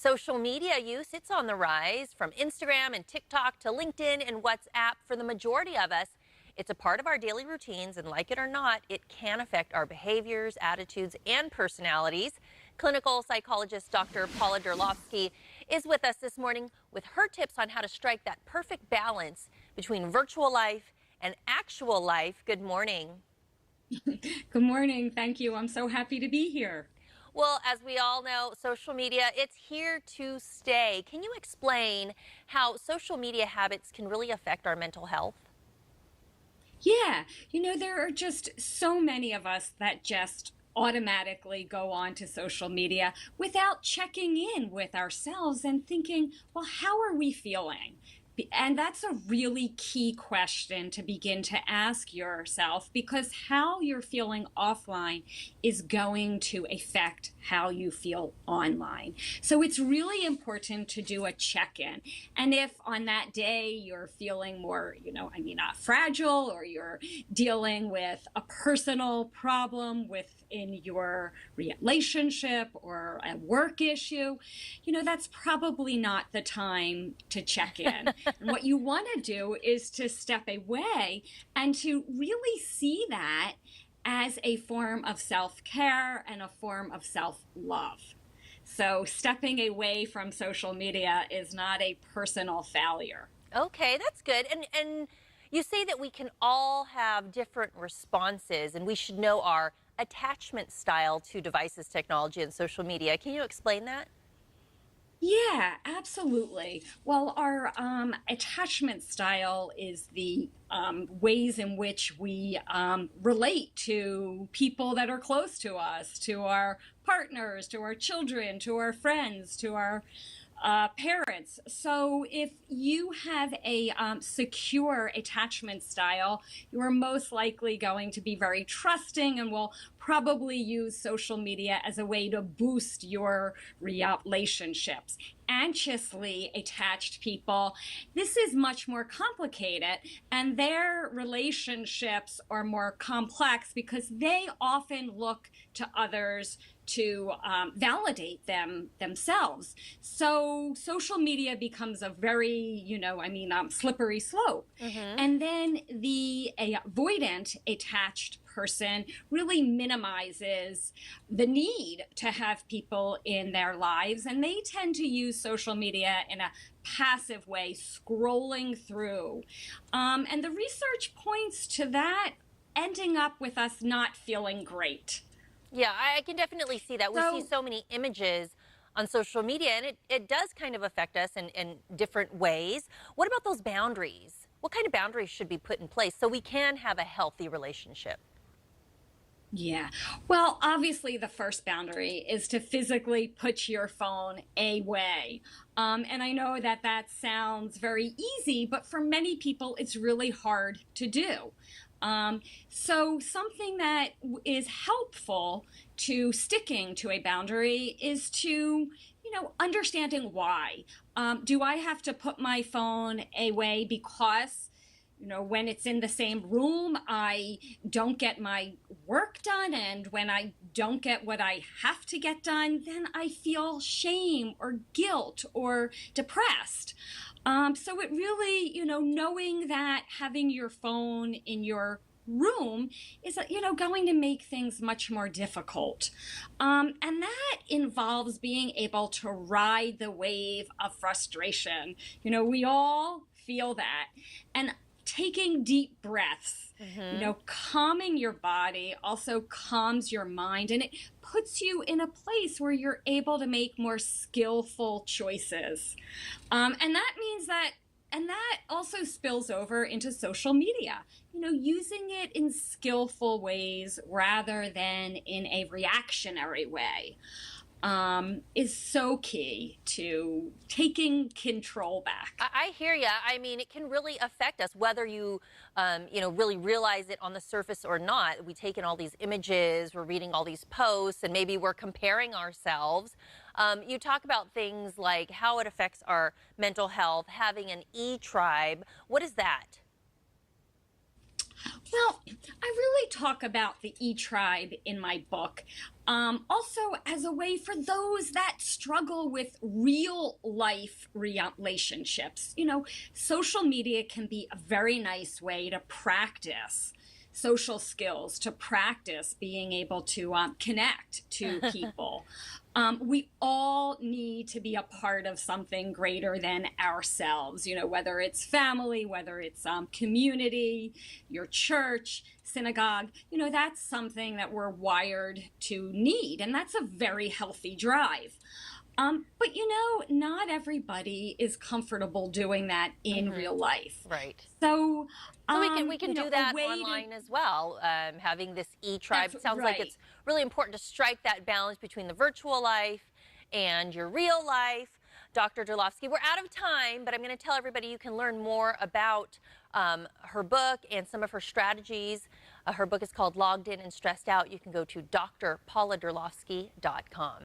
Social media use, it's on the rise from Instagram and TikTok to LinkedIn and WhatsApp. For the majority of us, it's a part of our daily routines, and like it or not, it can affect our behaviors, attitudes, and personalities. Clinical psychologist Dr. Paula Durlofsky is with us this morning with her tips on how to strike that perfect balance between virtual life and actual life. Good morning. Good morning. Thank you. I'm so happy to be here. Well, as we all know, social media, it's here to stay. Can you explain how social media habits can really affect our mental health? Yeah, there are just so many of us that just automatically go on to social media without checking in with ourselves and thinking, well, how are we feeling? And that's a really key question to begin to ask yourself, because how you're feeling offline is going to affect how you feel online. So it's really important to do a check-in. And if on that day you're feeling more, fragile, or you're dealing with a personal problem within your relationship or a work issue, that's probably not the time to check in. And what you want to do is to step away and to really see that as a form of self-care and a form of self-love. So stepping away from social media is not a personal failure. Okay, that's good. And you say that we can all have different responses and we should know our attachment style to devices, technology, and social media. Can you explain that? Yeah, absolutely. Well, our attachment style is the ways in which we relate to people that are close to us, to our partners, to our children, to our friends, to our parents. So if you have a secure attachment style, you are most likely going to be very trusting and will probably use social media as a way to boost your relationships. Anxiously attached people, this is much more complicated, and their relationships are more complex because they often look to others to validate themselves. So social media becomes a very, slippery slope. And then the avoidant attached person really minimizes the need to have people in their lives, and they tend to use social media in a passive way, scrolling through. And the research points to that ending up with us not feeling great. Yeah, I can definitely see that. We see So so many images on social media, and it does kind of affect us in different ways. What about those boundaries? What kind of boundaries should be put in place so we can have a healthy relationship? yeah. Well, obviously, the first boundary is to physically put your phone away. And I know that that sounds very easy, but for many people, it's really hard to do. So something that is helpful to sticking to a boundary is to, understanding why. Do I have to put my phone away because when it's in the same room, I don't get my work done. And when I don't get what I have to get done, then I feel shame or guilt or depressed. So it really, knowing that having your phone in your room is, going to make things much more difficult. And that involves being able to ride the wave of frustration. We all feel that. And taking deep breaths, calming your body also calms your mind, and it puts you in a place where you're able to make more skillful choices. And that means that, and that also spills over into social media, using it in skillful ways rather than in a reactionary way. Is so key to taking control back. I hear you. I mean, it can really affect us, whether you, really realize it on the surface or not. We take in all these images, we're reading all these posts, and maybe we're comparing ourselves. You talk about things like how it affects our mental health, having an e-tribe. What is that? Well, I really talk about the E-Tribe in my book, also as a way for those that struggle with real life relationships. Social media can be a very nice way to practice social skills, to practice being able to connect to people. We all need to be a part of something greater than ourselves, whether it's family, whether it's community, your church, synagogue, that's something that we're wired to need. And that's a very healthy drive. But not everybody is comfortable doing that in real life. Right. So, So we can do that online as well. Having this E-Tribe sounds like it's really important to strike that balance between the virtual life and your real life. Dr. Durlofsky, we're out of time, but I'm going to tell everybody you can learn more about her book and some of her strategies. Her book is called Logged In and Stressed Out. You can go to drpauladurlofsky.com.